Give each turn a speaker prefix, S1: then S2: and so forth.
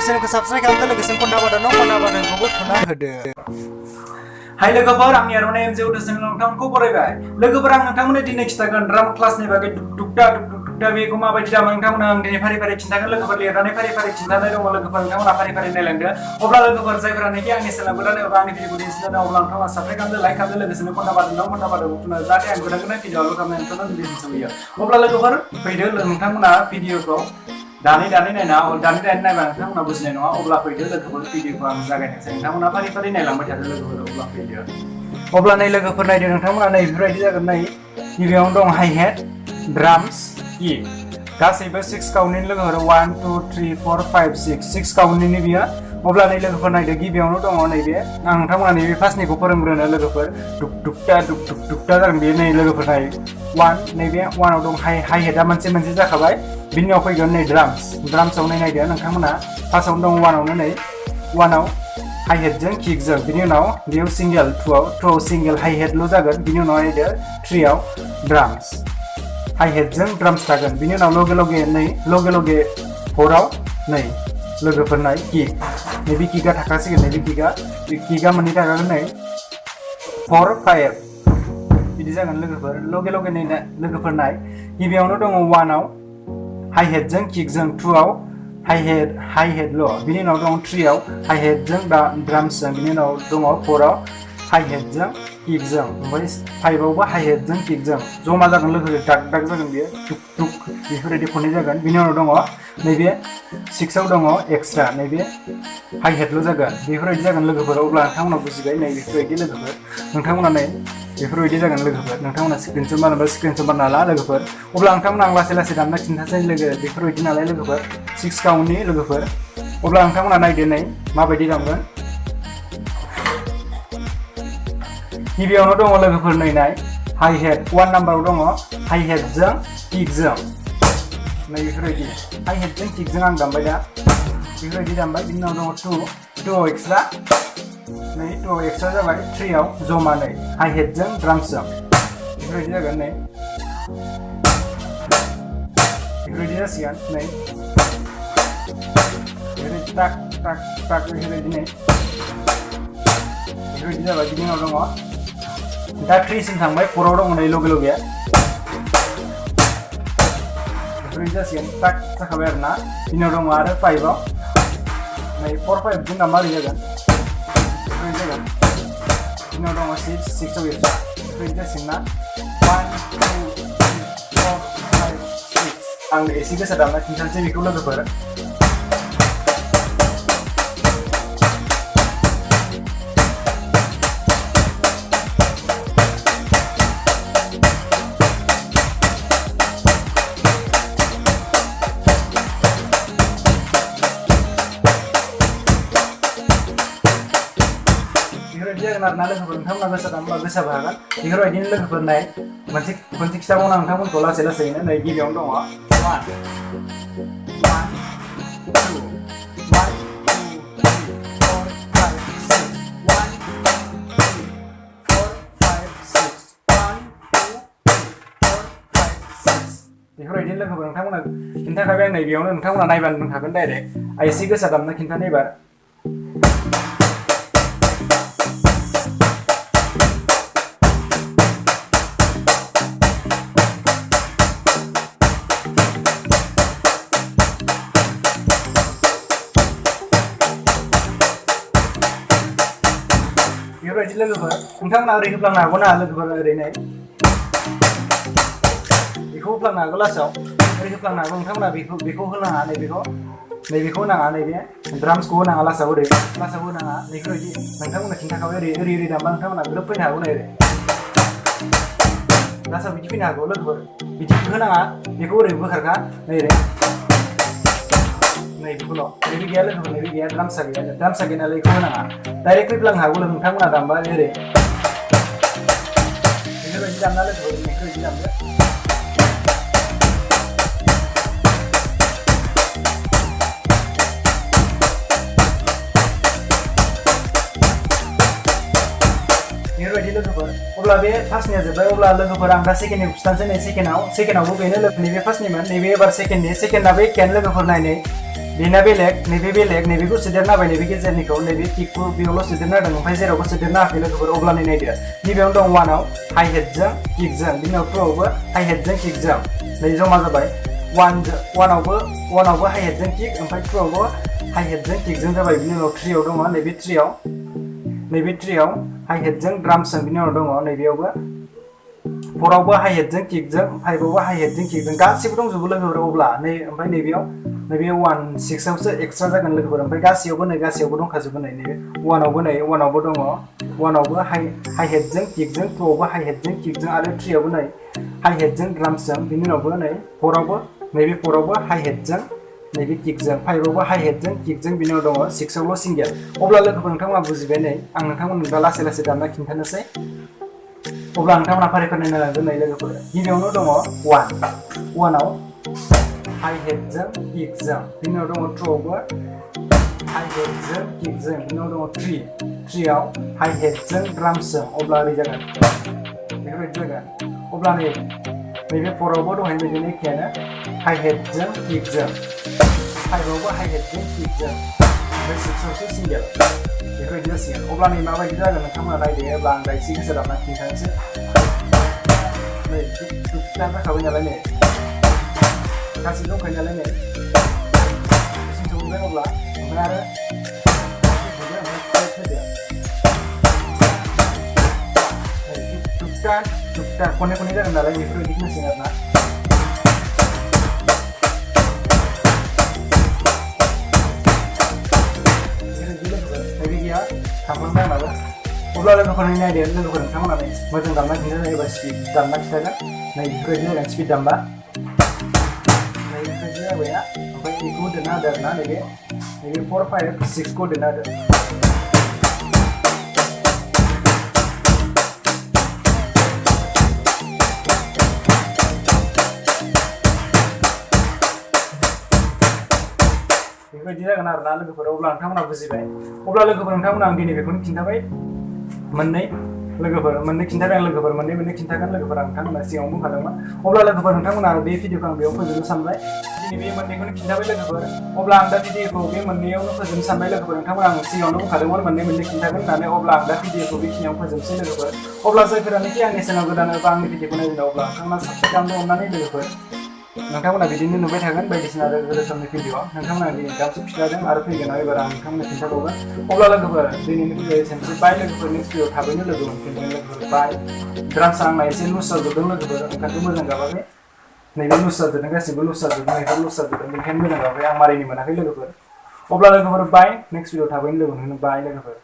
S1: चैनलखौ subscribe खालामदो लोगोसे घन्टा बाटनखौबो थुना होदो।
S2: हाय लोगोफोर आंनि आर'नाइ एमजे उदुसजों नोंथांमोनखौ बरायबाय। लोगोफोर आं नोंथांमोननो दिनै खिथागोन ड्राम क्लासनि बागै दुगदा बेखौ माबायदि दामो नोंथांमोननो आं दिनै फारि फारि खिन्थागोन। लोगोफोर लिरनानै फारि फारि खिन्थानाय दङ लोगोफोर नोंथांमोना फारि फारि नायलांदो। अब्ला लोगोफोर जायफोरानोखि आंनि चेनेलखौ गोदान एबा आंनि भिडिअखौ दिन्थिनो अब्ला नोंथाङा साबस्क्राइब खालामदो लाइक खालामदो लोगोसेनो घन्टा बाटनखौ थुना जाहाथे आं गोदान गोदान भिडिअ आपल'ड खालामनाय नोंथांनो नोटिफिकेसन सौहैयो। अब्ला लोगोफोर फैदो नोंथांमोना भिडिअखौ दानै नायना नायबा नोंथांमोना बुजिनाय नङा। अब्ला फैदो लोगोफोर भिडिअखौ आं जागायनोसै। नोंथांमोना फारि फारि नायलांबाय थादो लोगोफोर। अब्ला फैदो। अब्ला नै लोगोफोर नायदो नोंथांमोना नै बेफोरबायदि जागोन। नै गिबियावनो दं हाइ हेड ड्राम्स की गासैबो 6 काउन्टनि लोगोफोर 1 2 3 4 5 6 काउन्टनि बियो। अब्ला नै लोगोफोर नायदो गिबियावनो दङ नैबे आं नोंथांमोना नैबे फार्स्टनिखौ फोरोंग्रोनो लोगोफोर दुगदा जागोन बे। नै लोगोफोर नाय 1 नैबे 1आव दं हाइ हेडआ मोनसे जाखाबाय। बिनि उनाव फैगोन नै ड्राम्सआव नायदो नोंथांमोना फार्स्टआवनो दं 1आवनो नै 1आव हाइ हेडजों किकजों। बिनि उनाव बेयाव सिंगेल 2आव सिंगेल हाइ हेडल' जागोन। बिनि उनाव नायदो 3आव ड्राम्स हाइ हेडजों ड्राम्स थागोन। बिनि उनाव लगे लगे 4आव नै लोगोफोर नाय किक नैबे किकआ थाखासिगोन। नैबे किकआ मोननै थाखागोन नै 4 5 बिदि जागोन लोगोफोर। लगे नै लोगोफोर नाय गिबियावनो दङ 1आव हाइ हेडजों किकजों 2आव हाइ हेडल'। बिनि उनाव दं 3आव हाइ हेडजों ड्राम्सजों। बिनि उनाव दङ 4आव हाइ हेडजों किकजों। ओमफ्राय 5आवबो हाइ हेडजों किकजों जमा जागोन लोगोफोर। दाग जागोन बेयो टुक बेफोरबायदि खननै जागोन। बिनि उनाव दङ नैबे 6आव दङ एक्सट्रा नैबे हाइ हेडल' जागोन। बेफोरबायदि जागोन लोगोफोर। अब्ला नोंथांमोना बुजिबाय नै बेफोरबायदि लोगोफोर। नोंथांमोना नै बेफोरबायदि जागोन लोगोफोर। नोंथांमोना स्क्रिनशट बानायना ला लोगोफोर। अब्ला नोंथांमोना आं लासै दामना खिन्थासै लोगो बेफोरबायदि नालाय लोगोफोर 6 काउन्टनि लोगोफोर। अब्ला नोंथांमोना नायदो नै माबायदि दामगोन। गिबियावनो दङ लोगोफोर नै नाय हाइ हेड 1 नाम्बाराव दङ हाइ हेडजों किकजों नै बेफोरबायदि हाइ हेडजों किकजों आं दामबाय दा बेफोरबायदि दामबाय। बिनि उनाव दङ 2आव एक्सट्रा नै 2आव एक्सट्रा जाबाय। 3आव जमा नै हाइ हेडजों ड्राम्सजों बेफोरबायदि जागोन। नै बेफोरबायदि जासिगोन। नै बेफोरबायदि टाक बेफोरबायदि नै बेफोरबायदि जाबाय। बिनि उनाव दङ दा 3सिम थांबाय। 4आव दङ नै लगे बेफोरबायदि जासिगोन। टाक जाखाबाय आरो ना। बिनि उनाव दङ आरो 5आव नै 4 5 जोंना मारै जागोन बेफोरबायदि जागोन। बिनि उनाव दङ 6आव एक्सट्रा बेफोरबायदि जासिगोन ना 1 2 3 4 5 6 आं एसे गोसा दामना खिन्थानोसै बेखौ लोगोफोर। बेफोरबायदि जागोन आरो ना लोगोफोर। नोंथांमोना गोसा दामबा गोसाबो हागोन। बेफोरबायदिनो लोगोफोर नाय मोनसे खिथाबावना नोंथांमोनखौ लासैनो नै गिबियावनो दङ 1 2 1 2 3 4 5 6 1 2 3 4 5 6 1 2 3 4 5 6 बेफोरबायदिनो लोगोफोर नोंथांमोना खिन्थाखाबाय आं नै बेयावनो नोंथांमोना नायबानो रोंखागोन डाइरेक्ट। आं एसे गोसा दामना खिन्थानो एबार। बेफोरबायदि लोगोफोर नोंथांमोना ओरै होफ्लांनो हागौ ना लोगोफोर। ओरैनो बेखौ होफ्लांनो हागौ लास्टआव ओरै होफ्लांनो हागौ। नोंथांमोना बेखौ होनाङा नैबेखौ होनाङा नैबे ड्राम्सखौ होनाङा लास्टआव होनाङा। बेफोरबायदि नोंथांमोना खिन्थाखाबाय। ओरै दामबा नोंथांमोना ग्रोब फैनो हागौ। नै ओरै लास्टआव बिदि फैनो हागौ लोगोफोर। बिदि होनाङा बेखौ ओरै बोखारखा नै ओरै नै बेखौल' नैबे गैया लोगोफोर। नैबे गैया ड्राम्सआ गैया नालाय बेखौ होनाङा डाइरेक्ट फैफ्लांनो हागौ नोंथांमोना दामबा ओरै बेफोरबायदि दामना लोगोफोर बेफोरबायदि दामदो। बेफोरबायदि लोगोफोर। अब्ला बे फार्स्टनिया जोब्बाय। अब्ला लोगोफोर आं दा सेकेन्डनिखौ खिथानोसै। नै सेकेन्डआवबो बेनो नैबे फार्स्टनिमोन नैबे एबार सेकेन्डना बे एखेयानो लोगोफोर। नायनै बेना बेलेग नैबेखौ सोदेरना होबाय नैबे गेजेरनिखौ नैबे किकखौ बेयावल' सोदेरना होदों ओमफ्राय जेरावबो सोदेरना होआखै लोगोफोर अब्ला नै नायदो नैबेयावनो दं 1आव हाइ हेडजों किकजों बिनि उनाव 2आवबो हाइ हेडजों किकजों नै जमा जाबाय 1आवबो हाइ हेडजों किक ओमफ्राय 2आवबो हाइ हेडजों किकजों जाबाय बिनि उनाव 3आव दङ नैबे 3आव हाइ हेडजों ड्रामसजों बिनि उनाव दङ नैबेयावबो 4आवबो हाइ हेडजों किकजों 5आवबो हाइ हेडजों किकजों गासिबो दंजोबो लोगोफोर अब्ला ओमफ्राय नैबे 1 6आवसो एक्सट्रा जागोन लोगोफोर ओमफ्राय गासैयावबो दंखाजोबो नै 1आवबो दङ 1आवबो हाइ हेडजों किकजों 2आवबो हाइ हेडजों किकजों आरो 3आवबो नै हाइ हेडजों ड्रामसजों बिनि उनावबो नै 4आवबो हाइ हेडजों नैबे किकजों 5आवबो हाइ हेडजों किकजों बिनि उनाव दङ 6आवल' सिंगेल अब्ला लोगोफोर नोंथांमोना बुजिबाय नै आं नोंथांमोननो दा लासै दामना खिन्थानोसै अब्ला नोंथांमोना फारि नायनांगोन नै लोगोफोर गिबियावनो दङ 1आव हाइ हेडजों किकजों बिनि उनाव दङ 2आवबो हाइ हेडजों किकजों बिनि उनाव दङ 3आव हाइ हेडजों ड्रामसजों अब्ला ओरै जागोन बेफोरबायदि जागोन अब्ला नैबे 4आवबो दहाय बिदिनो एखेयानो हाइ हेडजों किकजों 5आवबो हाइ हेडजों किकजों ओमफ्राय 6आवसो सिंगेल बेफोरबायदि जासिगोन अब्ला नै माबायदि जागोन नोंथांमोना नायदो अब्ला आं दा एसे गोसो दामना खिन्थानोसै नै दुखुटा जाखाबाय नालाय नै गासिबो दंखायो नालाय नै एसे सौहैबाय अब्ला ओमफ्राय आरो दुखुटा खननै जागोन नालाय बेफोरबायदि खोनासिगोन आरोना थांफांबाय आंनाबो अब्ला लोगोफोरनि नायदो लोगोफोर नोंथांमोना मोजां दामना खिन्थानो एबा स्पिड दामना खिन्थागोन नै बेफोरबायदि जागोन स्पिड दामबा नै बेफोरबायदि जाबायना ओमफ्राय बेखौ होदेरना होदो आरोना नैबे 4 5 6खौ होदेरना होदो बेबायदि जागोन आरोना लोगोफोर अब्ला नोंथांमोना बुजिबाय अब्ला लोगोफोर नोंथांमोना आं दिनै बेखौनो खिन्थाबाय मोननै खिन्थाबाय आं लोगोफोर मोननै खिन्थागोन लोगोफोर आं नोंथांमोना सिगाङाव बुंखादोंमोन अब्ला लोगोफोर नोंथांमोना बे भिडिअखौ आं बेयाव फोजोबनो सानबाय दिनै बे मोननैखौनो खिन्थाबाय लोगोफोर अब्ला आं दा भिडिअखौ बे मोननैयावनो फोजोबनो सानबाय लोगोफोर नोंथांमोना आं सिगाङावनो बुंखादोंमोन मोननै खिन्थागोन होननानै अब्ला आं दा भिडिअखौ बेखिनियाव फोजोबसै लोगोफोर अब्ला जायफोरानोखि आंनि चेनेल गोदान एबा आंनि भिडिअखौ नायदों अब्ला नोंथांमोना साबस्क्राइब खालामनो अननानै लोगोफोर नोंथांमोना बिदिनो नुबाय थागोन बायदिसिना रोखोमनि भिडिअ नोंथांमोना दिनै दामसे खिन्थादों आरो फैगोनाव एबार आं नोंथांमोननो खिन्थाबावगोन अब्ला लोगोफोर दिनैनि भिडिअ एसेनोसै बाय लोगोफोर नेक्स्ट भिडिअ थाबैनो लोगो मोनफिनगोन लोगोफोर बाय ड्राम्स आंना एसे लुज जाजोबदों लोगोफोर ओंखायनो मोजां गाबाखै नैबे लुज जाजोबदों गासिबो लुज जाजोबदों बेफोर लुज जाजोबदों बेनिखायनो मोजां गाबाखै आं मारिनो मोनाखै लोगोफोर अब्ला लोगोफोर बाय नेक्स्ट भिडिअ थाबैनो लोगो मोनगोन बाय लोगोफोर